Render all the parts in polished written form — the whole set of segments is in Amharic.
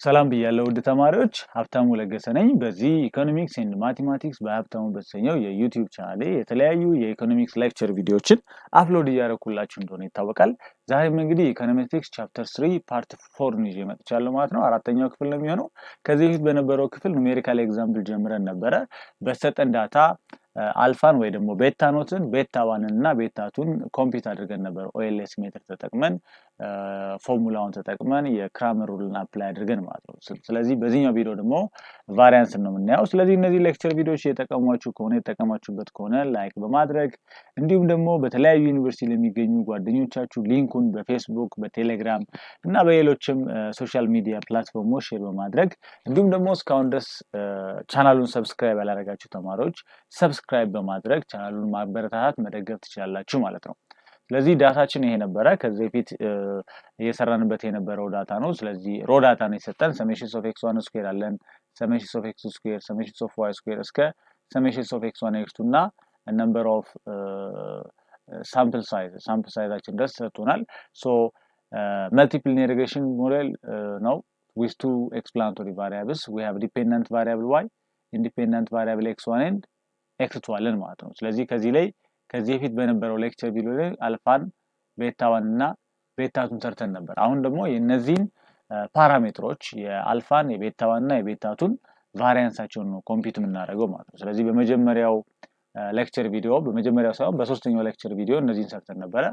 ሰላም ብያለሁ ውድ ተማሪዎች ሀብታሙ ለገሰ ነኝ። በዚህ ኢኮኖሚክስ ኤንድ ማቴማቲክስ በሀብታሙ በተሰኘው የዩቲዩብ ቻናሌ የተለያዩ የኢኮኖሚክስ ሌክቸር ቪዲዮዎችን አፕሎድ እያደረኩላችሁ እንደሆነ ይታወቃል። ዛሬም እንግዲህ ኢኮኖሜትሪክስ ቻፕተር 3 ፓርት 4 ይዤ መጥቻለሁ ማለት ነው። አራተኛው ክፍል ነው የሚሆነው። ከዚህ በፊት በነበረው ክፍል ኑሜሪካል ኤግዛምፕል ጀምረን ነበረ። በሰጠን ዳታ አልፋን ወይ ደግሞ ቤታ ኖትን ቤታ ዋንን እና ቤታቱን ኮምፒውት አድርገን ነበር ኦኤልኤስ ሜትር ተጠቅመን ፎርሙላውን ተጠቅመን የክራመር ሩልን አፕላይ አድርገን ማለት ነው። ስለዚህ በዚህኛው ቪዲዮ ደግሞ ቫሪያንስ ነው የምናየው። ስለዚህ እነዚህ ሌክቸር ቪዲዮዎች የተጠቀማችሁበት ከሆነ ላይክ በማድረግ እንዲሁም ደግሞ በተለያዩ ዩኒቨርሲቲ ለሚገኙ ጓደኞቻችሁ ሊንኩን በፌስቡክ በቴሌግራም እና በሌሎችም ሶሻል ሚዲያ ፕላትፎርሞች ሼር በማድረግ እንዲሁም ደግሞ እስካሁን ድረስ ቻናሉን ሰብስክራይብ ያላደረጋችሁ ተማሪዎች ሰብስክራይብ በማድረግ ቻናሉን ማበረታታት መደገፍ ትችላላችሁ ማለት ነው። ስለዚህ ዳታችን ይሄ ነበረ። ከዚህ በፊት እየሰራንበት የነበረው ዳታ ነው። ስለዚህ ሮ ዳታ ነው የሰጠን። ሰሜሽንስ ኦፍ x1 ስኩዌር አለን፣ ሰሜሽንስ ኦፍ x2 ስኩዌር፣ ሰሜሽንስ ኦፍ y ስኩዌር እስከ ሰሜሽንስ ኦፍ x1 x2 እና ነምበር ኦፍ ሳምፕል ሳይዛችን ድረስ ሰጥቶናል። ሶ መልቲፕል ሪግሬሽን ሞዴል ነው with two explanatory variables. We have dependent variable y, independent variable x1 and x2 አለን ማለት ነው። ስለዚህ ከዚህ በፊት በነበረው ሌክቸር ቪዲዮ ላይ አልፋን ቤታዋን እና ቤታቱን ሰርተን ነበር። አሁን ደግሞ የነዚህን ፓራሜትሮች የአልፋን የቤታዋን እና የቤታቱን ቫሪያንሳቸውን ነው ኮምፒውት የምናደርገው ማለት ነው። ስለዚህ በመጀመሪያው ሌክቸር ቪዲዮ በመጀመሪያው ሳይሆን በሶስተኛው ሌክቸር ቪዲዮ እነዚህን ሰርተን ነበረ።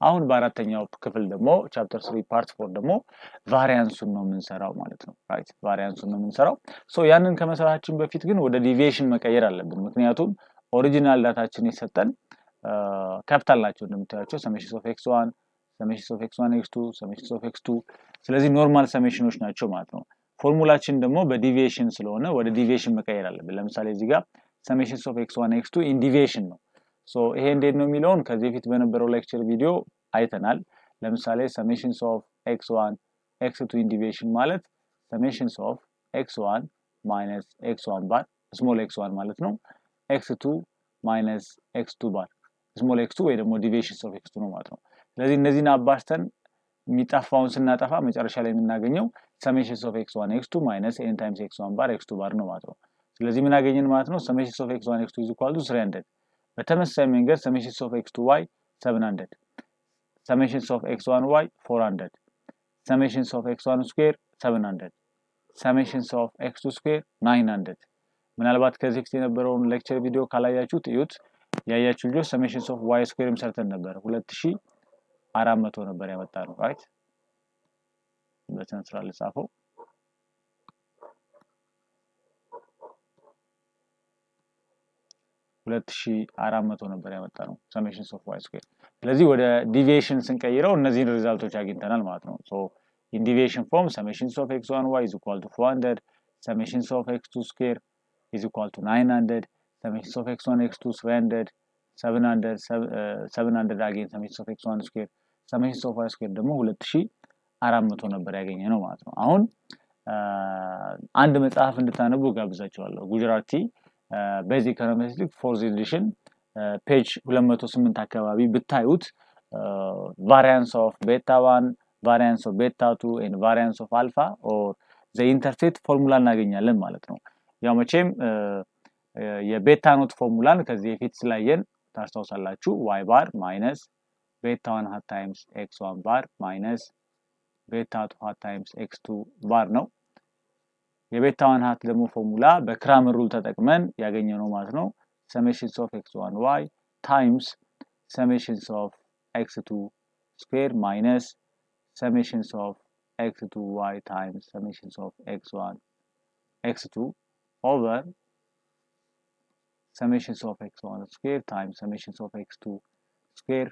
አሁን በአራተኛው ክፍል ደግሞ ቻፕተር 3 ፓርት 4 ደግሞ ቫሪያንሱን ነው የምንሰራው ማለት ነው። ራይት ቫሪያንሱን ነው የምንሰራው። ሶ ያንን ከመሰራችን በፊት ግን ወደ ዲቪዬሽን መቀየር አለብን። ምክንያቱም ኦሪጂናል ዳታችን የሰጠን ካፒታል ናቸው እንደምታያቸው ሰሜሽንስ ኦፍ x1 ሰሜሽንስ ኦፍ x1 x2 ሰሜሽንስ ኦፍ x2። ስለዚህ ኖርማል ሰሜሽኖች ናቸው ማለት ነው። ፎርሙላችን ደግሞ በዲቪዬሽን ስለሆነ ወደ ዲቪዬሽን መቀየር አለብን። ለምሳሌ እዚህ ጋር ሰሜሽንስ ኦፍ x1 x2 ኢን ዲቪዬሽን ነው። ሶ ይሄ እንዴት ነው የሚለውን ከዚህ በፊት በነበረው ሌክቸር ቪዲዮ አይተናል። ለምሳሌ ሰሜሽንስ ኦፍ x1 x2 ኢን ዲቪዬሽን ማለት ሰሜሽንስ ኦፍ x1 ማይነስ x1 ባር ስሞል x1 ማለት ነው x2 ማይነስ x2 ባር ስሞል x2 ወይ ደግሞ ዲቪዬሽንስ ኦፍ x2 ነው ማለት ነው። ስለዚህ እነዚህን አባዝተን የሚጠፋውን ስናጠፋ መጨረሻ ላይ የምናገኘው ሰሜሽንስ ኦፍ x1 x2 ማይነስ n ታይምስ x1 ባር x2 ባር ነው ማለት ነው። ስለዚህ ምን አገኘን ማለት ነው? ሰሜሽንስ ኦፍ x1 x2 = 300። በተመሳሳይ መንገድ ሰሜሽንስ ኦፍ x2y 700፣ ሰሜሽንስ ኦፍ x1y 400፣ ሰሜሽንስ ኦፍ x1 ስኩዌር 700፣ ሰሜሽንስ ኦፍ x2 ስኩዌር 900። ምናልባት ከዚህ በፊት የነበረውን ሌክቸር ቪዲዮ ካላያችሁት እዩት። ያያችሁ ልጆች ሰሜሽንስ ኦፍ y ስኩዌርም ሰርተን ነበር 2400 ነበር ያመጣነው። ራይት በስነ ስርዓት ልጻፈው 2400 ነበር ያመጣነው ሰሜሽንስ ኦፍ y ስኩዌር። ስለዚህ ወደ ዲቪዬሽን ስንቀይረው እነዚህን ሪዛልቶች አግኝተናል ማለት ነው። ሶ ኢን ዲቪዬሽን ፎርም ሰሜሽንስ ኦፍ x1y = 400፣ ሰሜሽንስ ኦፍ x2 ስኩዌር = 900፣ ሰሜሽንስ ኦፍ x1 x2 300፣ 700 አገኝ ሰሜሽንስ ኦፍ x1 ስኩዌር፣ ሰሜሽንስ ኦፍ y ስኩዌር ደግሞ 2400 ነበር ያገኘነው ማለት ነው። አሁን አንድ መጽሐፍ እንድታነቡ ጋብዛችኋለሁ። ጉጀራቲ ቤዚክ ኢኮኖሜትሪክስ 4th ኤዲሽን ፔጅ 208 አካባቢ ብታዩት ቫሪያንስ ኦፍ ቤታ 1 ቫሪያንስ ኦፍ ቤታ 2 ኤንድ ቫሪያንስ ኦፍ አልፋ ኦር ዘ ኢንተርሴፕት ፎርሙላ እናገኛለን ማለት ነው። ያው መቼም የቤታ ኖት ፎርሙላን ከዚህ በፊት ስላየን ታስታውሳላችሁ። y ባር ማይነስ ቤታ 1 ሃፍ ታይምስ x1 ባር ማይነስ ቤታ 2 ሃፍ ታይምስ x2 ባር ነው። የቤታ 1 ሃፍ ደግሞ ፎርሙላ በክራመር ሩል ተጠቅመን ያገኘነው ማለት ነው። ሰሜሽንስ ኦፍ x1y ታይምስ ሰሜሽንስ ኦፍ x2 ስኩዌር ማይነስ ሰሜሽንስ ኦፍ x2y ታይምስ ሰሜሽንስ ኦፍ x1 x2 ኦቨር ሰሜሽንስ ኦፍ x1 ስኩዌር ታይምስ ሰሜሽንስ ኦፍ x2 ስኩዌር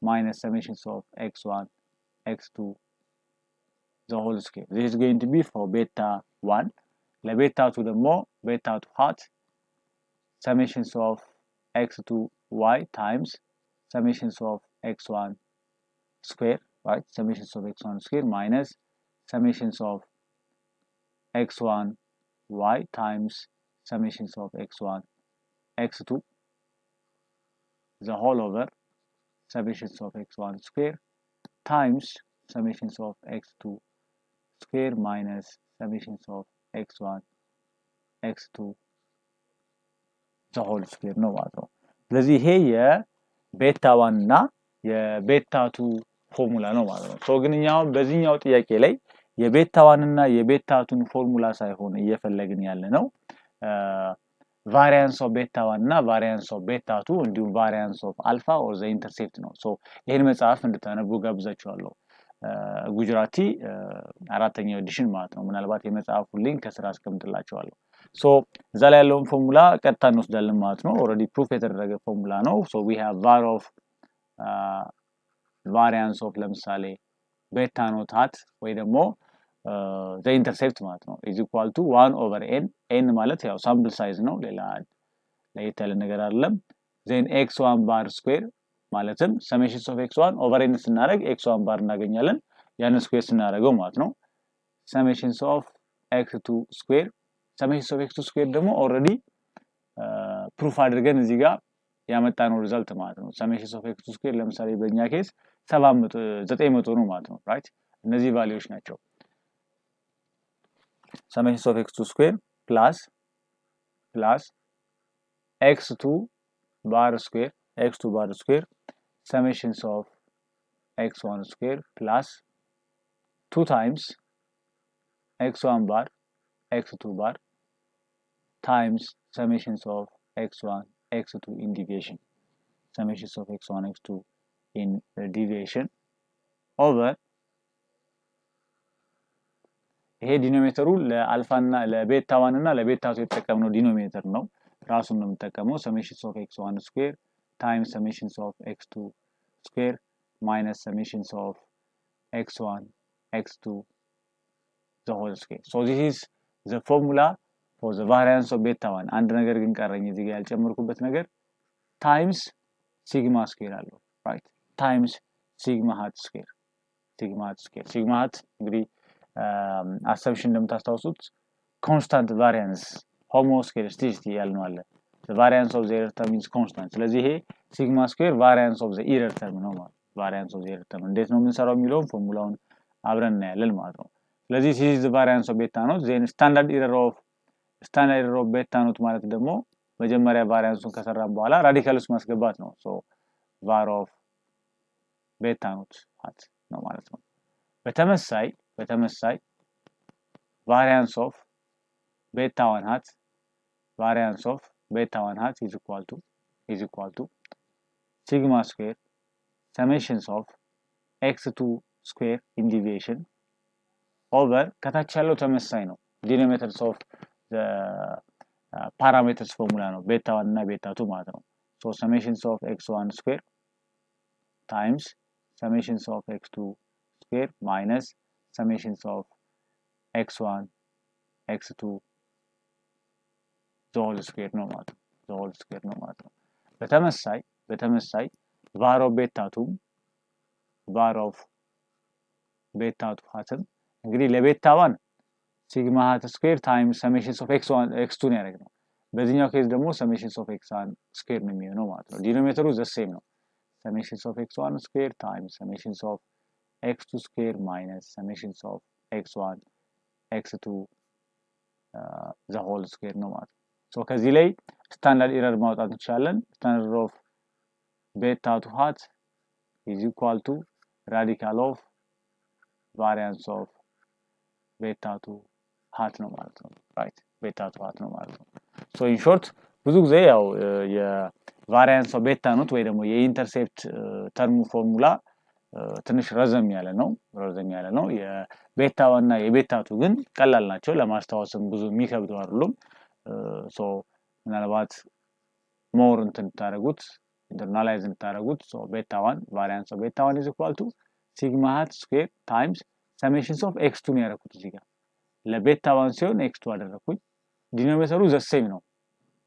ማይነስ ሰሜሽንስ ኦፍ x1 x2 the whole square. This is going to be for beta 1. ለቤታ 2 ደግሞ ቤታ 2 hat summations of x2y times summations of x1 square, right? Summations of x1 square minus summations of x1y times summations of x1 x2 the whole over summations of x1 square times summations of x2 square minus summations of x1 x2 the whole square ነው ማለት ነው ስለዚህ ይሄ የቤታ 1 እና የቤታ 2 ፎርሙላ ነው ማለት ነው ሶ ግን እኛው በዚህኛው ጥያቄ ላይ የቤታ 1 እና የቤታ 2 ፎርሙላ ሳይሆን እየፈለግን ያለ ነው variance of beta 1 እና variance of beta 2 እንዲሁም variance of alpha or the intercept ነው ሶ ይሄን መጽሐፍ እንድታነቡ ጋብዛችኋለሁ ጉጅራቲ አራተኛው ኤዲሽን ማለት ነው ምናልባት የመጽሐፉ ሊንክ ከስራ አስቀምጥላችኋለሁ ሶ እዛ ላይ ያለውን ፎርሙላ ቀጥታ እንወስዳለን ማለት ነው ኦሬዲ ፕሩፍ የተደረገ ፎርሙላ ነው ሶ we have var of variance of ለምሳሌ beta not hat ወይ ደግሞ the intercept ማለት ነው is equal to 1 over n n ማለት ያው sample size ነው ሌላ ለየተለ ነገር አይደለም then x1 bar square ማለትም summation of x1 over n ስናደርግ x1 bar እናገኛለን ያን ስኩዌር ስናደርገው ማለት ነው summation of x2 square summation of x2 square ደግሞ ኦሬዲ ፕሩፍ አድርገን እዚህ ጋር ያመጣነው ሪዛልት ማለት ነው summation of x2 square ለምሳሌ በእኛ ኬስ 900 ነው ማለት ነው ራይት እነዚህ ቫልዩዎች ናቸው summation of x2 square plus x2 bar square x2 bar square summation of x1 square plus 2 times x1 bar x2 bar times summation of x1 x2 in deviation summation of x1 x2 in deviation over ይሄ ዲኖሚኔተሩ ለአልፋ እና ለቤታ 1 እና ለቤታ 2 የተጠቀምነው ዲኖሚኔተር ነው ራሱን ነው የምንጠቀመው summation of x1 square times summation of x2 square minus summation of x1 x2 the whole square so this is the formula for the variance of beta 1 አንድ ነገር ግን ቀረኝ እዚህ ጋር ያልጨመርኩበት ነገር times sigma square አለው right times sigma hat square sigma hat እንግዲህ assumption እንደምታስታውሱት constant variance homoscedasticity ያልነው አለ the variance of the error term is constant ስለዚህ ይሄ sigma square variance of the error term ነው ማለት variance of the error term እንዴት ነው የምንሰራው የሚለው ፎርሙላውን አብረን እናያለን ማለት ነው ስለዚህ this is the variance of beta naught then standard error of beta naught ማለት ደግሞ መጀመሪያ ቫሪያንሱን ከሰራን በኋላ ራዲካልስ ማስገባት ነው so var of beta naught hat ነው ማለት ነው በተመሳይ variance of beta 1 hat is equal to sigma square summations of x2 square in deviation over ከታች ያለው ተመሳሳይ ነው denominators of the parameters formula ነው beta 1 እና beta 2 ማለት ነው so summations of x1 square times summations of x2 square minus summations of x1 x2 the whole square ነው ማለት ነው በተመሳይ var of beta 2 hatም እንግዲህ ለቤታ 1 sigma hat square times summations of x1 x2 ነው ያደረግነው በዚህኛው ኬዝ ደግሞ summations of x1 square ነው የሚሆነው ማለት ነው ዲኖሚኔተሩ the same ነው summations of x1 square times summations of x2 square minus summations of x1 x2 the whole square ነው ማለት ነው so ከዚህ ላይ ስታንዳርድ ኤረር ማውጣት እንችላለን standard of beta 2 hat is equal to radical of variance of beta 2 hat ነው ማለት ነው right beta 2 hat ነው ማለት ነው so in short ብዙ ጊዜ ያው የቫሪያንስ ኦፍ ቤታ ኖት ወይ ደግሞ የኢንተርሴፕት ተርሙ ፎርሙላ ትንሽ ረዘም ያለ ነው የቤታ 1 እና የቤታ 2 ግን ቀላል ናቸው ለማስተዋወስም ብዙ የሚከብዱ አይደሉም ሶ ምናልባት ሞር እንድታደርጉት ኢንተርናላይዝ እንድታደርጉት ሶ ቤታ 1 variance of beta 1 is equal to sigma hat square times summations of x2 ነው ያደረኩት እዚህ ጋር ለቤታ 1 ሲሆን x2 አደረኩኝ ዲኖሚኔተሩ the same ነው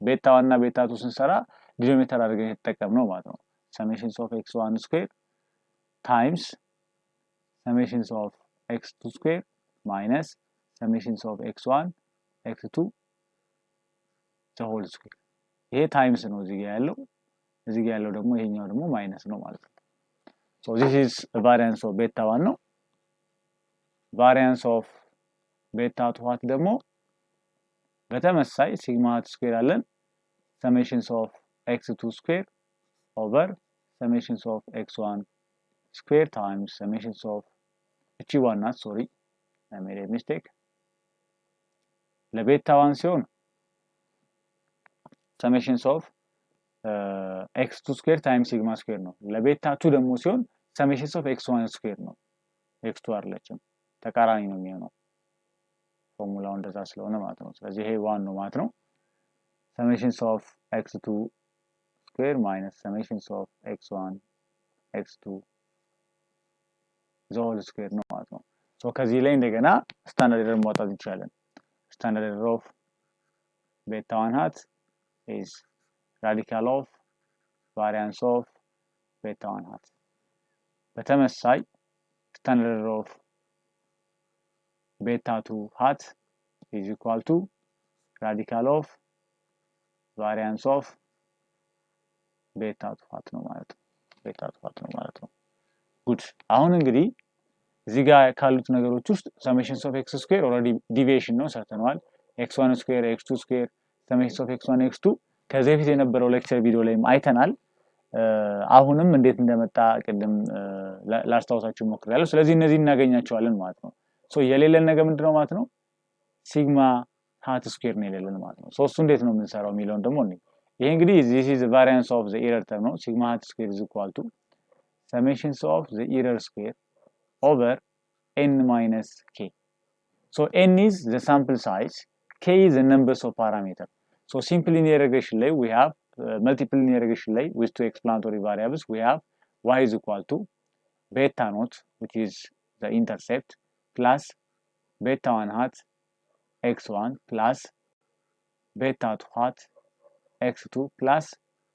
ቤታ 1 እና ቤታ 2 ስንሰራ ዲኖሚኔተር አድርገን የተጠቀምነው ማለት ነው summations of x1 square times summations of x2 square minus summations of x1 x2 the whole square ይሄ ታይምስ ነው እዚህ ጋር ያለው ደግሞ ይሄኛው ደግሞ ማይነስ ነው ማለት ነው so this is variance of beta 1 ነው variance of ቤታ ቱ ሃት ደግሞ በተመሳይ ሲግማ ሃት ስኩዌር አለን ሰሜሽንስ ኦፍ x2 ስኩዌር ኦቨር ሰሜሽንስ ኦፍ x1 ስኩዌር ታይምስ ሰሜሽንስ ኦፍ እቺ ዋን ናት ሶሪ I made a mistake ለቤታ 1 ሲሆን ሰሜሽንስ ኦፍ x2 ስኩዌር ታይምስ ሲግማ ስኩዌር ነው ለቤታ 2 ደግሞ ሲሆን ሰሜሽንስ ኦፍ x1 ስኩዌር ነው x2 አይደለችም ተቃራኒ ነው የሚሆነው ፎርሙላው እንደዛ ስለሆነ ማለት ነው ስለዚህ ይሄ 1 ነው ማለት ነው ሰሜሽንስ ኦፍ x2 ስኩዌር ማይነስ ሰሜሽንስ ኦፍ x1 x2 ዞል ስኩዌር ነው ማለት ነው ሶ ከዚህ ላይ እንደገና ስታንዳርድ ኤረር ማውጣት እንችላለን standard error of beta 1 hat is radical of variance of beta 1 hat በተመሳይ standard error of beta 2 hat is equal to radical of variance of beta 2 hat ነው ማለት ነው beta 2 hat ነው ማለት ነው good አሁን እንግዲህ እዚህ ጋር ካሉት ነገሮች ውስጥ ሰሜሽንስ ኦፍ x ስኩዌር ኦሬዲ ዲቪዬሽን ነው ሰርተናል x1 ስኩዌር x2 ስኩዌር ሰሜሽንስ ኦፍ x1 x2 ከዚህ በፊት የነበረው ሌክቸር ቪዲዮ ላይም አይተናል አሁንም እንዴት እንደመጣ ቅድም ላስታውሳችሁ ሞክሬያለሁ ስለዚህ እነዚህ እናገኛቸዋለን ማለት ነው ሶ የሌለን ነገር ምንድነው ማለት ነው ሲግማ ሃት ስኩዌር ነው የሌለን ማለት ነው ሶ እሱ እንዴት ነው የምንሰራው የሚለውን ደግሞ እንዴ ይሄ እንግዲህ this is the variance of the error term ነው ሲግማ ሃት ስኩዌር is equal to summation of the error square over n minus k. So n is the sample size, k is the numbers of parameters. So simple linear regression lay we have multiple linear regression lay with two explanatory variables we have y is equal to beta naught which is the intercept plus beta 1 hat x1 plus beta 2 hat x2 plus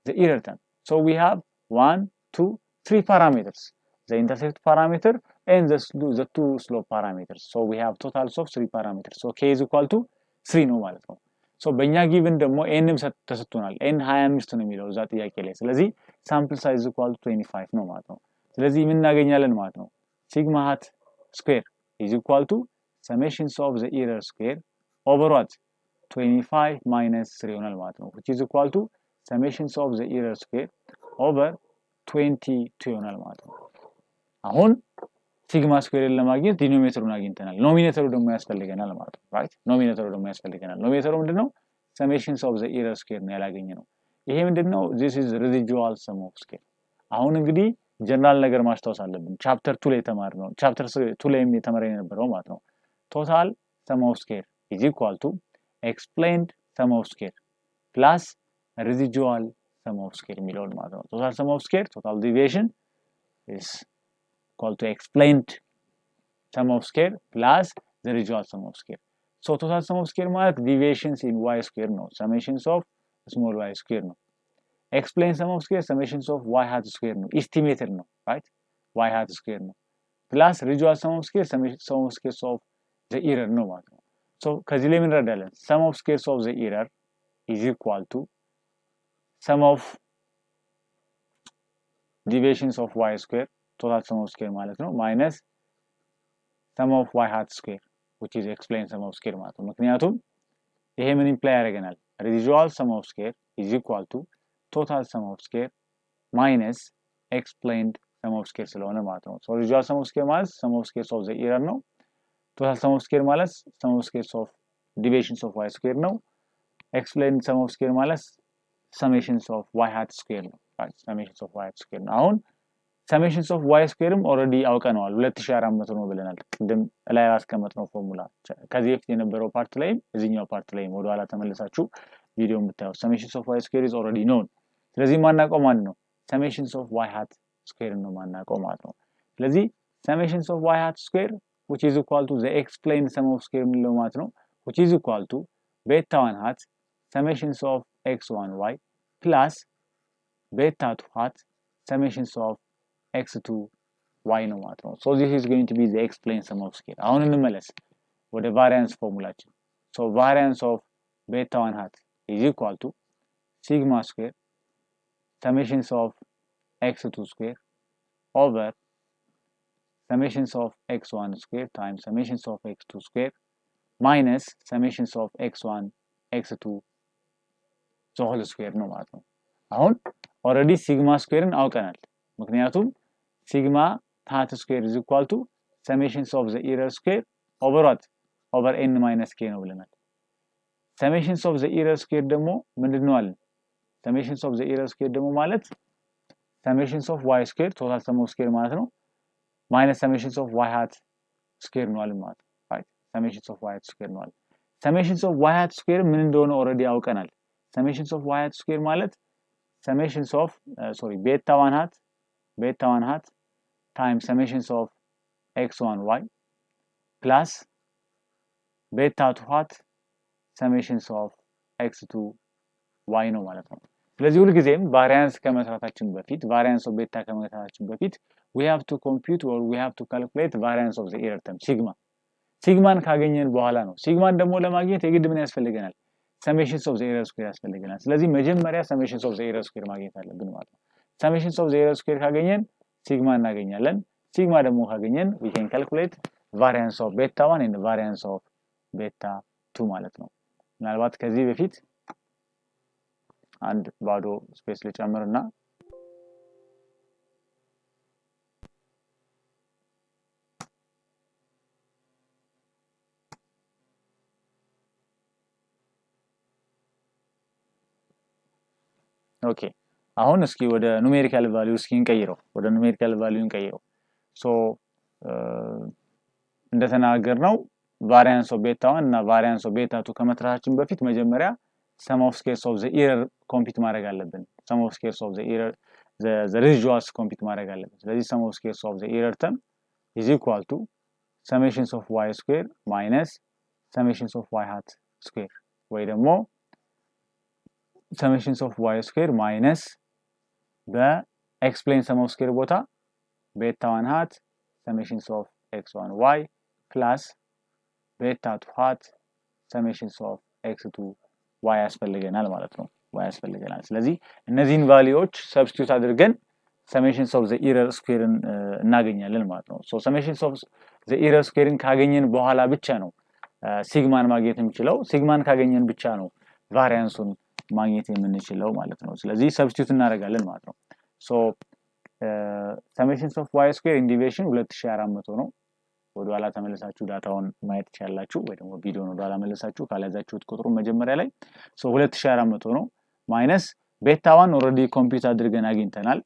the error term. So we have 1, 2, 3 parameters. The intercept parameter and the two slope parameters. So we have totals of 3 parameters. So k is equal to 3 ነው ማለት ነው. So በእኛ given ደግሞ n ተሰጥቶናል. n 25 ነው የሚለው እዛ ጥያቄ ላይ. ስለዚህ sample size equal to 25 ነው ማለት ነው. ስለዚህ ምን እናገኛለን ማለት ነው? sigma hat square is equal to summations of the error square over what? 25 minus 3 ይሆናል ማለት ነው. Which is equal to summations of the error square over 22 ይሆናል ማለት ነው. አሁን ሲግማ ስኩዌርን ለማግኘት ዲኖሚኔተሩን አግኝተናል ኖሚኔተሩ ደግሞ ያስፈልገናል ማለት ነው ራይት ኖሚኔተሩ ደግሞ ያስፈልገናል ኖሚኔተሩ ምንድነው ሰሜሽንስ ኦፍ ዘ ኤረር ስኩዌር ነው ያላገኘነው ይሄ ምንድነው this is residual sum of square አሁን እንግዲህ ጀነራል ነገር ማስተዋወስ አለብን ቻፕተር 2 ላይ ተማርነው ቻፕተር 2 ላይም የተማረን የነበረው ማለት ነው ቶታል sum of square is equal to explained sum of square plus residual sum of square የሚለውን ማለት ነው ቶታል sum of square total deviation is equal to explained sum of square plus the residual sum of square. So total sum of square ማለት deviations in y square ነው summations of small y square ነው explained sum of square summations of y hat square ነው estimated ነው right y hat square ነው plus residual sum of square sum of squares of the error ነው ማለት ነው so ከዚህ ላይ ምን እንረዳለን sum of squares of the error is equal to sum of deviations of y square total sum of square ማለት ነው minus sum of y hat square which is explained sum of square ማለት ነው ምክንያቱም ይሄ ምን ኢምፕላይ ያደርገናል residual sum of square is equal to total sum of square minus explained sum of square ስለሆነ ማለት ነው so residual sum of square ማለት sum of squares of the error ነው total sum of square ማለት sum of squares of deviations of y square ነው explained sum of square ማለት summations of y hat square ነው right summations of y hat square ነው አሁን summations of y square already አውቀናል 2400 ነው ብለናል ቅድም ላይ አስቀመጥነው ፎርሙላ ከዚህ በፊት የነበረው ፓርት ላይ እዚህኛው ፓርት ላይ ወደ ኋላ ተመልሳችሁ ቪዲዮውን ብታዩ summations of y square is already known ስለዚህ ማናውቀው ማን ነው summations of y hat square ነው ማናውቀው ማለት ነው ስለዚህ summations of y hat square which is equal to the explained sum of square ነው ማለት ነው which is equal to beta 1 hat summations of x1y plus beta 2 hat summations of x2 y ነው ማለት ነው so this is going to be the explained sum of square አሁን እንመለስ ወደ variance ፎርሙላችን so variance of beta 1 hat is equal to sigma square summations of x2 square over summations of x1 square times summations of x2 square minus summations of x1 x2 the whole square ነው ማለት ነው። አሁን already sigma squareን አውቀናል። ምክንያቱም sigma hat square is equal to summations of the error square over what over n minus k ነው ብለናል። summations of the error square ደግሞ ምንድነው አለ? summations of the error square ደግሞ ማለት summations of y square total sum of square ማለት ነው minus summations of y hat square ነው አለ ማለት right summations of y hat square ነው አለ summations of y hat square ምን እንደሆነ already አውቀናል summations of y hat square ማለት summations of beta 1 hat times summations of x1 y plus beta 2 hat summations of x2 y ነው ማለት ነው ስለዚህ ሁሉ ጊዜም variance ከመስራታችን በፊት variance of beta ከመስራታችን በፊት we have to compute or we have to calculate variance of the error term sigma ካገኘን በኋላ ነው sigma ደግሞ ለማግኘት የግድ ምን ያስፈልገናል summations of the error square ያስፈልገናል ስለዚህ መጀመሪያ summations of the error square ማግኘት አለብን ማለት ነው summations of the error square ካገኘን sigma እናገኛለን sigma ደግሞ ካገኘን we can calculate variance of beta 1 and variance of beta 2 ማለት ነው ምናልባት ከዚህ በፊት አንድ ባዶ ስፔስ ልጨምርና ኦኬ አሁን እስኪ ወደ ኑሜሪካል ቫልዩ እስኪ እንቀይረው ሶ እንደተናገርነው variance of beta 1 እና variance of beta 2 ከመስራታችን በፊት መጀመሪያ sum of squares of the error compute ማድረግ አለብን sum of squares of the error the residuals compute ማድረግ አለብን ስለዚህ sum of squares of the error term is equal to summations of y square minus summations of y hat square ወይ ደግሞ summations of y square minus the explain sum of square ቦታ beta 1 hat summations of x1 y plus beta 2 hat summations of x2 y ያስፈልገናል ማለት ነው y ያስፈልገናል ስለዚህ እነዚህን ቫልዩዎች ሰብስቲቱት አድርገን summations of the error square እናገኛለን ማለት ነው so summations of the error square ካገኘን በኋላ ብቻ ነው ሲግማን ማግኘት የምንችለው ሲግማን ካገኘን ብቻ ነው ቫሪያንሱን ማግኘት የምንችለው ማለት ነው ስለዚህ ሰብስቲቱት እናደርጋለን ማለት ነው so summations of y square in deviation 2400 ነው ወደኋላ ተመለሳችሁ ዳታውን ማየት ይችላልላችሁ ወይ ደግሞ ቪዲዮውን ወደኋላ መለሳችሁ ካላዛችሁት ቁጥሩን መጀመሪያ ላይ so 2400 ነው ማይነስ beta 1 already compute አድርገን አግኝተናል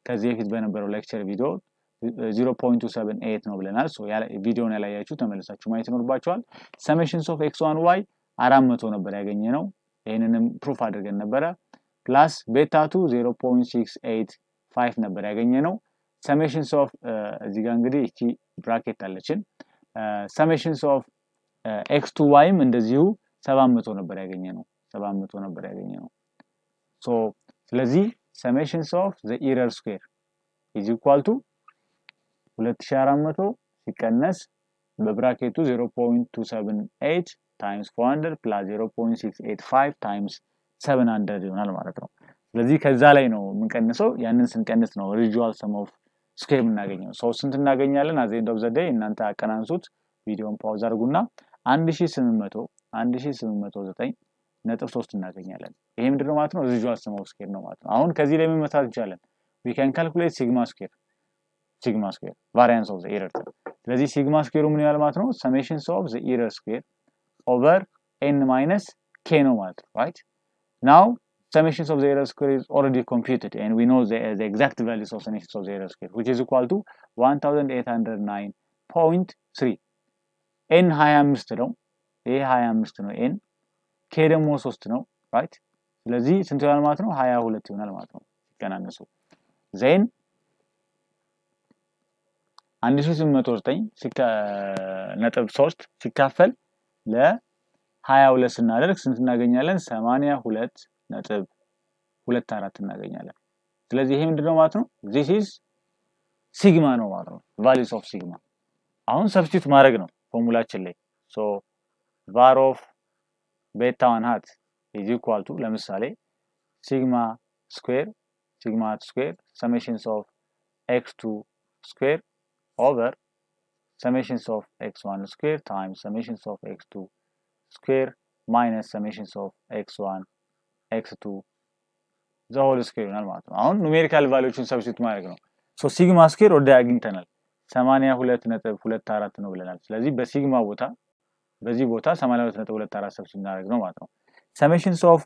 ከዚህ በፊት በነበረው ሌክቸር ቪዲዮ 0.278 ነው ብለናል so ቪዲዮውን ያላያችሁ ተመለሳችሁ ማየት ይኖርባችኋል summations of x1 y 400 ነበር ያገኘነው ይሄንንም ፕሩፍ አድርገን ነበር plus beta 2 0.685 ነበር ያገኘነው summations of እዚህ ጋር እንግዲህ እቺ ብራኬት አለችን summations of x2 yም እንደዚሁ 700 ነበር ያገኘነው so ስለዚህ summations of the error square is equal to 2400 ሲቀነስ በብራኬቱ 0.278 times 400 plus 0.685 times 700 ይሆናል ማለት ነው ስለዚህ ከዛ ላይ ነው የምንቀንሰው ያንን ስንቀንስ ነው residual sum of square የምናገኘው so ስንት እናገኛለን at the end of the day እናንተ አቀናንሱት ቪዲዮን ፓውዝ አድርጉና 1809.3 እናገኛለን ይሄ ምንድነው ማለት ነው residual sum of square ነው ማለት ነው አሁን ከዚህ ላይ ምን መስራት እንችላለን we can calculate sigma square variance of the error ስለዚህ sigma square ምን ይላል ማለት ነው summations of the error square over n minus k ነው ማለት ነው right now summations of the error square is already computed and we know the exact values of summations of the error square which is equal to 1809.3 n 25 ነው ይሄ 25 ነው n k ደግሞ 3 ነው right ስለዚህ ስንት ይሆናል ማለት ነው 22 ይሆናል ማለት ነው ሲቀናነሱ then 1809.3 ሲካፈል ለ22 ስናደርግ ስንት እናገኛለን 82.24 እናገኛለን ስለዚህ ይሄ ምንድነው ማለት ነው this is sigma ነው ማለት ነው values of sigma አሁን ሰብስቲቱት ማድረግ ነው ፎርሙላችን ላይ so var of beta 1 hat is equal to ለምሳሌ sigma square summations of x2 square over summations of x1 square times summations of x2 square minus summations of x1 x2 the whole square ይሆናል ማለት ነው። አሁን ኑሜሪካል ቫልዩዎችን ሰብስቲቱት ማድረግ ነው። ሶ ሲግማ ስኩዌር ወደ አግኝተናል 82.24 ነው ብለናል። ስለዚህ በሲግማ ቦታ በዚህ ቦታ 82.24 ሰብስቲቱት እናደርግ ነው ማለት ነው። ሰሜሽንስ ኦፍ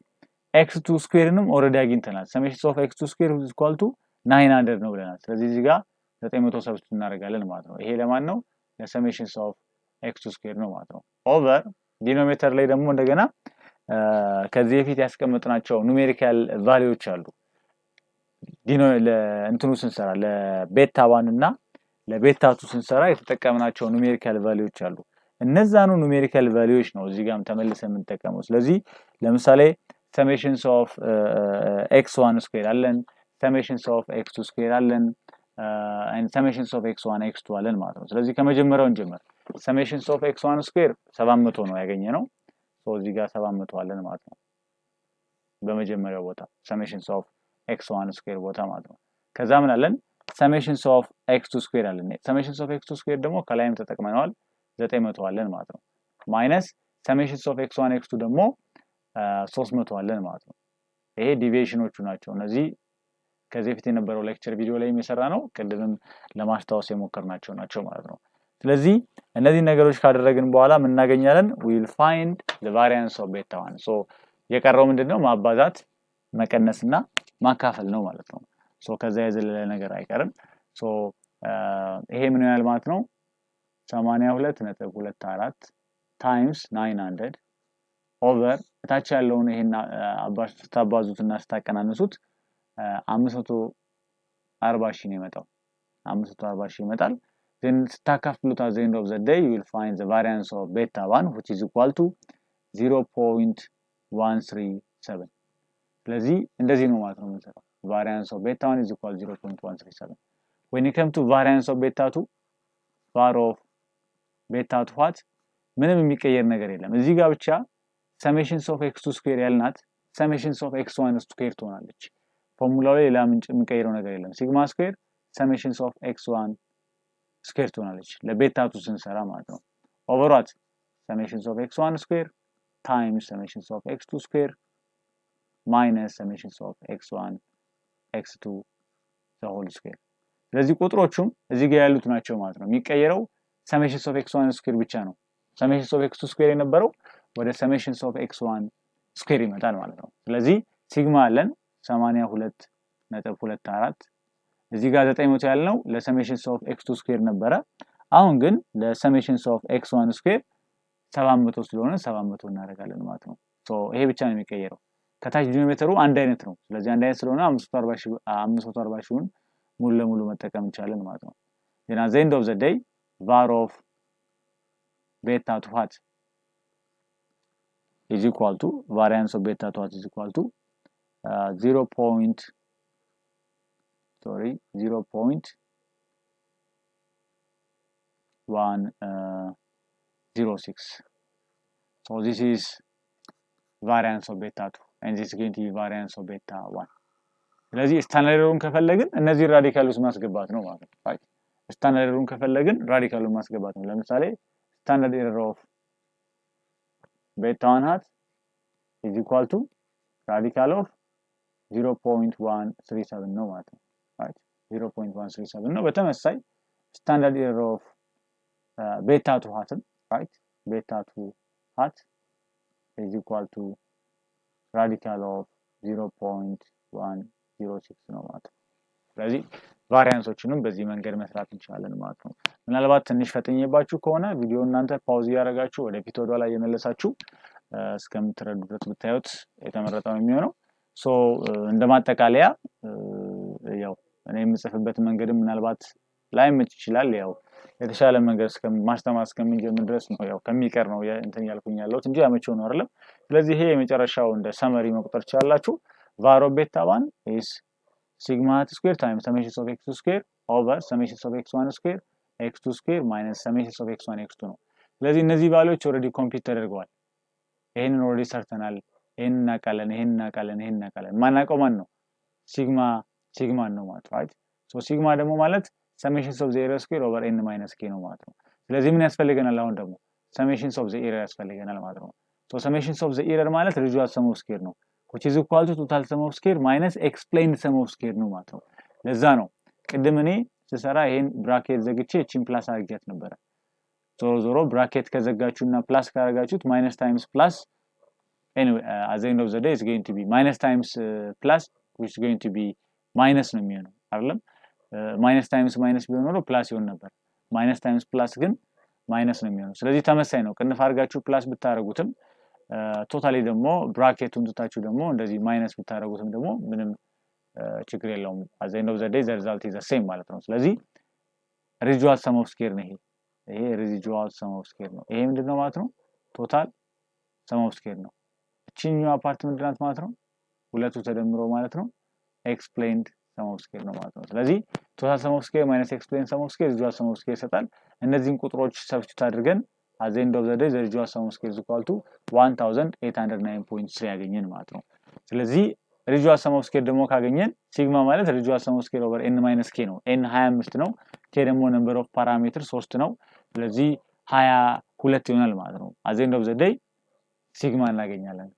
x2 ስኩዌርንም ኦልሬዲ አግኝተናል። ሰሜሽንስ ኦፍ x2 ስኩዌር is equal to 900 ነው ብለናል። ስለዚህ እዚህ ጋር 900 ሰብስቲቱት እናደርጋለን ማለት ነው። ይሄ ለማን ነው? ለሰሜሽንስ ኦፍ x2 ስኩዌር ነው ማለት ነው። ኦቨር ዲኖሚኔተር ላይ ደግሞ እንደገና ከዚህ በፊት ያስቀመጥናቸው ኑሜሪካል ቫልዩዎች አሉ። ለእንትኑ ስንሰራ ለቤታ 1 እና ለቤታ 2 ስንሰራ የተጠቀምናቸው ኑሜሪካል ቫልዩዎች አሉ። እነዛኑ ኑሜሪካል ቫልዩዎች ነው እዚህ ጋርም ተመልሰን የምንጠቀመው። ስለዚህ ለምሳሌ ሰሜሽንስ ኦፍ x1 ስኩዌር አለን፣ ሰሜሽንስ ኦፍ x2 ስኩዌር አለን and ሰሜሽንስ ኦፍ x1 x2 አለን ማለት ነው። ስለዚህ ከመጀመሪያው እንጀምር። ሰሜሽንስ ኦፍ x1 ስኩዌር 700 ነው ያገኘነው። ሶ እዚህ ጋር 700 አለን ማለት ነው በመጀመሪያው ቦታ ሰሜሽንስ ኦፍ x1 ስኩዌር ቦታ ማለት ነው። ከዛ ምን አለን? ሰሜሽንስ ኦፍ x2 ስኩዌር አለን። ሰሜሽንስ ኦፍ x2 ስኩዌር ደግሞ ከላይም ተጠቅመናል 900 አለን ማለት ነው። ማይነስ ሰሜሽንስ ኦፍ x1 x2 ደግሞ 300 አለን ማለት ነው። ይሄ ዲቪዬሽኖቹ ናቸው። እነዚህ ከዚህ በፊት የነበረው ሌክቸር ቪዲዮ ላይ የሚሰራ ነው። ቅድምም ለማስታወስ የሞከርናቸው ናቸው ማለት ነው። ስለዚህ እነዚህ ነገሮች ካደረግን በኋላ ምን እናገኛለን? we will find the variance of beta 1 ሶ የቀረው ምንድነው? ማባዛት መቀነስና ማካፈል ነው ማለት ነው። ሶ ከዛ የዘለለ ነገር አይቀርም። ሶ ይሄ ምን ይሆናል ማለት ነው? 82.24 ታይምስ 900 ኦቨር ታች ያለውን ይሄን ስታባዙትና ስታቀናንሱት 540 ሺህ ነው ይመጣው። 540 ሺህ ይመጣል። then ስታካፍሉት at the end of the day you will find the variance of beta 1 which is equal to 0.137 ስለዚህ እንደዚህ ነው ማለት ነው የምንሰራው። variance of beta 1 is equal to 0.137 when you come to variance of beta 2 var of beta 2 what ምንም የሚቀየር ነገር የለም። እዚህ ጋር ብቻ ሰሜሽንስ ኦፍ x2 ስኩዌር ያልናት ሰሜሽንስ ኦፍ x1 ስኩዌር ትሆናለች። ፎርሙላው ላይ ሌላ የሚቀየረው ነገር የለም። ሲግማ ስኩዌር ሰሜሽንስ ኦፍ x1 ስኩዌር ትሆናለች ለቤታ 2 ስንሰራ ማለት ነው። ኦቨር ዋት ሰሜሽንስ ኦፍ x1 ስኩዌር ታይምስ ሰሜሽንስ ኦፍ x2 ስኩዌር ማይነስ ሰሜሽንስ ኦፍ x1 x2 the whole square። ስለዚህ ቁጥሮቹም እዚህ ጋር ያሉት ናቸው ማለት ነው። የሚቀየረው ሰሜሽንስ ኦፍ x1 ስኩዌር ብቻ ነው። ሰሜሽንስ ኦፍ x2 ስኩዌር የነበረው ወደ ሰሜሽንስ ኦፍ x1 ስኩዌር ይመጣል ማለት ነው። ስለዚህ ሲግማ አለን 82.24 እዚህ ጋር 900 ያልነው ለሰሜሽንስ ኦፍ x2 ስኩዌር ነበረ። አሁን ግን ለሰሜሽንስ ኦፍ x1 ስኩዌር 700 ስለሆነ 700 እናደርጋለን ማለት ነው። ሶ ይሄ ብቻ ነው የሚቀየረው። ከታች ዲኖሚኔተሩ አንድ አይነት ነው። ስለዚህ አንድ አይነት ስለሆነ 540 ሺውን ሙሉ ለሙሉ መጠቀም እንችላለን ማለት ነው። then at the end of the day var of beta 2 what is equal to variance of beta 2 what is equal to 0.106 so this is variance of beta 2 and this is going to be variance of beta 1 ስለዚህ ስታንዳርድ ኤረሩን ከፈለግን እነዚህ ራዲካሉስ ማስገባት ነው ማለት ነው። ራይት ስታንዳርድ ኤረሩን ከፈለግን ራዲካሉን ማስገባት ነው። ለምሳሌ ስታንዳርድ ኤረር ኦፍ beta 1 hat is equal to radical of 0.137 ነው ማለት ነው። ራይት 0.137 ነው። በተመሳሳይ ስታንዳርድ ኤረር ኦፍ beta 2 hat ራይት beta 2 hat is equal to radical of 0.106 ነው ማለት ነው። ስለዚህ ቫሪያንሶችንም በዚህ መንገድ መስራት እንችላለን ማለት ነው። ምናልባት ትንሽ ፈጥኜባችሁ ከሆነ ቪዲዮ እናንተ ፓውዝ ያደርጋችሁ ወደፊት ወደ ኋላ እየመለሳችሁ እስከምትረዱ ድረስ ብታዩት የተመረጠ ነው የሚሆነው። ሶ እንደማጠቃለያ ያው እኔ የምጽፍበት መንገድም ምናልባት ላይመች ይችላል። ያው የተሻለ መንገድ ማስተማር እስከምንጀምር ድረስ ነው ያው ከሚቀር ነው እንትን ያልኩኝ ያለሁት እንጂ ያመቸው ነው አይደለም። ስለዚህ ይሄ የመጨረሻው እንደ ሰመሪ መቁጠር ትችላላችሁ። var of beta 1 is sigma hat square times summation of x2 square over summation of x1 square x2 square minus summation of x1 x2 ነው። ስለዚህ እነዚህ ቫልዩዎች ኦልሬዲ ኮምፒውት ተደርገዋል። ይሄንን ኦልሬዲ ሰርተናል። ይሄንን እናውቃለን። ማናውቀው ማን ነው? ሲግማ ነው ማለት ራይት። ሶ ሲግማ ደግሞ ማለት summation of the area square over n minus k ነው ማለት ነው። ስለዚህ ምን ያስፈልገናል? አሁን ደግሞ summation of the area ያስፈልገናል ማለት ነው። So summation of the error ማለት residual sum of square ነው which is equal to total sum of square minus explained sum of square ነው ማለት ነው ለዛ ነው ቅድም እኔ ስሰራ ይሄን ብራኬት ዘግቼ እቺን ፕላስ አድርጌያት ነበር ዞሮ ብራኬት ከዘጋችሁና ፕላስ ካደረጋችሁት minus times plus anyway at the end of the day it's going to be minus times plus which is going to be minus ነው የሚሆነው አይደለም minus times minus ቢሆን ኖሮ ፕላስ ይሆን ነበር minus times plus ግን minus ነው የሚሆነው ስለዚህ ተመሳሳይ ነው ቅንፍ አድርጋችሁ ፕላስ ብታረጉትም ቶታሊ ደግሞ ብራኬቱን ትታችሁ ደግሞ እንደዚህ ማይነስ ብታረጉትም ደግሞ ምንም ችግር የለውም at the end of the day the result is the same ማለት ነው ስለዚህ residual sum of square ነው ይሄ residual sum of square ነው ይሄ ምንድነው ማለት ነው total sum of square ነው እቺኛው ፓርት ምንድናት ማለት ነው ሁለቱ ተደምሮ ማለት ነው explained sum of square ነው ማለት ነው ስለዚህ total sum of square minus explained sum of square residual sum of square ይሰጣል እነዚህን ቁጥሮች ሰብስቲቱት አድርገን at the end of the day the residual sum of square is equal to 1809.3 ያገኘን ማለት ነው ስለዚህ residual sum of square ደግሞ ካገኘን ሲግማ ማለት residual sum of square over n minus k ነው n 25 ነው k ደግሞ number of parameters 3 ነው ስለዚህ 22 ይሆናል ማለት ነው at the end of the day ሲግማ እናገኛለን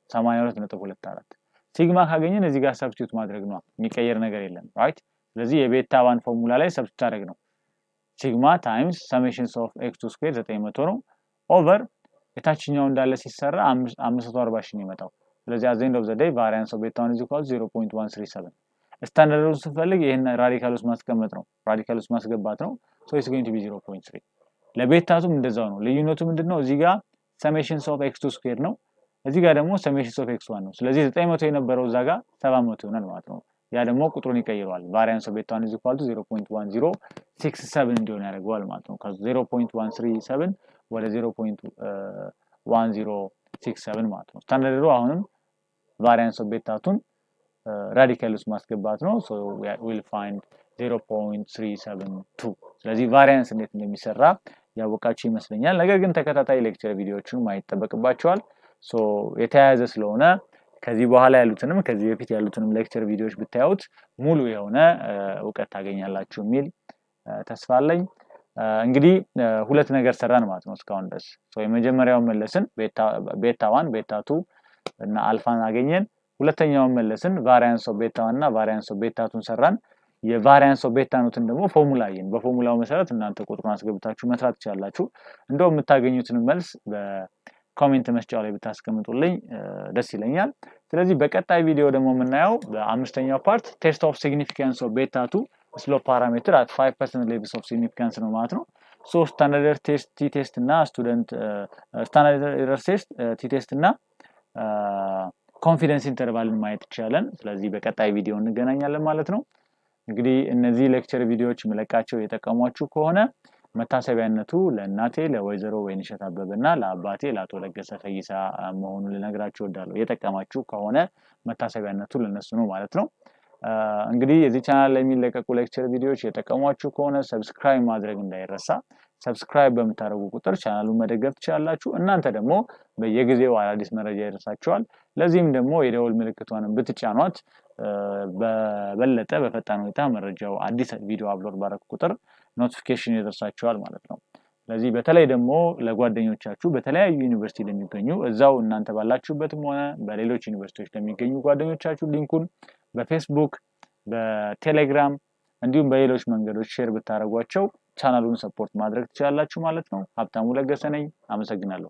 82.24 ሲግማ ካገኘን እዚህ ጋር ሰብስቲቱት ማድረግ ነው የሚቀየር ነገር የለም ራይት ስለዚህ የቤታ 1 ፎርሙላ ላይ ሰብስቲቱት አድርግ ነው sigma times summation of x2 square 900 ነው over የታችኛው እንዳለ ሲሰራ 540 ሺህ ነው የሚመጣው ስለዚህ at the end of the day variance of beta 1 is equal to 0.137 ስታንዳርዱን ስንፈልግ ይሄን ራዲካል ውስጥ ማስቀመጥ ነው ራዲካል ውስጥ ማስገባት ነው so it's going to be 0.3 ለቤታቱም እንደዛው ነው ልዩነቱ ምንድነው እዚህ ጋር summation of x2 square ነው እዚህ ጋር ደግሞ summation of x1 ነው ስለዚህ 900 የነበረው እዛ ጋር 700 ይሆናል ማለት ነው ያ ደግሞ ቁጥሩን ይቀይራል variance of beta 1 is equal to 0.1067 እንዲሆን ያደርገዋል ማለት ነው ከ0.137 ወደ 0.1067 ማለት ነው ስታንዳርዱ አሁንም variance of beta 2 ራዲካል ውስጥ ማስገባት ነው so we will find 0.372 ስለዚህ variance እንዴት እንደሚሰራ ያወቃችሁ ይመስለኛል ነገር ግን ተከታታይ ሌክቸር ቪዲዮዎችን ማየት ተበቅባቸዋል so የተያያዘ ስለሆነ ከዚህ በኋላ ያሉትንም ከዚህ በፊት ያሉትንም ሌክቸር ቪዲዮዎች ብታዩት ሙሉ የሆነ ዕውቀት ታገኛላችሁ ሚል ተስፋ አለኝ እንግዲህ ሁለት ነገር ሰራን ማለት ነው እስካሁን ድረስ so የመጀመሪያው መለስን ቤታ 1 ቤታ 2 እና አልፋን አገኘን ሁለተኛው መለስን variance of beta 1 እና variance of beta 2 ሰራን የቫሪያንስ ኦፍ ቤታ ኖትን ደግሞ ፎርሙላ አየን በፎርሙላው መሰረት እናንተ ቁጥሩን አስገብታችሁ መስራት ትችላላችሁ እንደው የምታገኙትን መልስ በኮሜንት መስጫው ላይ ብታስቀምጡልኝ ደስ ይለኛል ስለዚህ በቀጣይ ቪዲዮ ደግሞ የምናየው በአምስተኛው ፓርት ቴስት ኦፍ ሲግኒፊካንስ ኦፍ ቤታ 2 ስሎፕ ፓራሜትር at 5% ሌቭልስ ኦፍ ሲግኒፊካንስ ነው ማለት ነው ሶ ስታንዳርድ ኤረር ቴስት ቲ ቴስት እና ስቱደንት ስታንዳርድ ኤረር ቴስት ቲ ቴስት እና ኮንፊደንስ ኢንተርቫልን ማየት ይቻላል ስለዚህ በቀጣይ ቪዲዮ እንገናኛለን ማለት ነው እንግዲህ እነዚህ ሌክቸር ቪዲዮዎች መለቃቸው የተጠቀሟችሁ ከሆነ መታሰቢያነቱ ለእናቴ ለወይዘሮ ወይንሸት አበበና ለአባቴ ለአቶ ለገሰ ፈይሳ መሆኑን ልነግራችሁ እወዳለሁ የተጠቀማችሁ ከሆነ መታሰቢያነቱ ለነሱ ነው ማለት ነው እንግዲህ የዚህ ቻናል ላይ የሚለቀቁ ሌክቸር ቪዲዮዎች የተጠቀሟችሁ ከሆነ ሰብስክራይብ ማድረግ እንዳይረሳ ሰብስክራይብ በመታረጉ ቁጥር ቻናሉን መደገፍ ትችላላችሁ እናንተ ደግሞ በየጊዜው አዲስ መረጃ ይደርሳችኋል ለዚህም ደግሞ የደወል ምልክቷን ብትጫኗት በበለጠ በፈጣን ሁኔታ መረጃው አዲስ ቪዲዮ አፕሎድ ባረኩ ቁጥር ኖቲፊኬሽን ይደርሳችኋል ማለት ነው ስለዚህ በተለይ ደግሞ ለጓደኞቻችሁ በተለያዩ ዩኒቨርሲቲ ለሚገኙ እዛው እናንተ ባላችሁበትም ሆነ በሌሎች ዩኒቨርሲቲዎች ለሚገኙ ጓደኞቻችሁ ሊንኩን በፌስቡክ በቴሌግራም እንዲሁም በሌሎች መንገዶች ሼር ብታረጓቸው ቻናሉን ሰፖርት ማድረግ ትችላላችሁ ማለት ነው ሀብታሙ ለገሰ ነኝ አመሰግናለሁ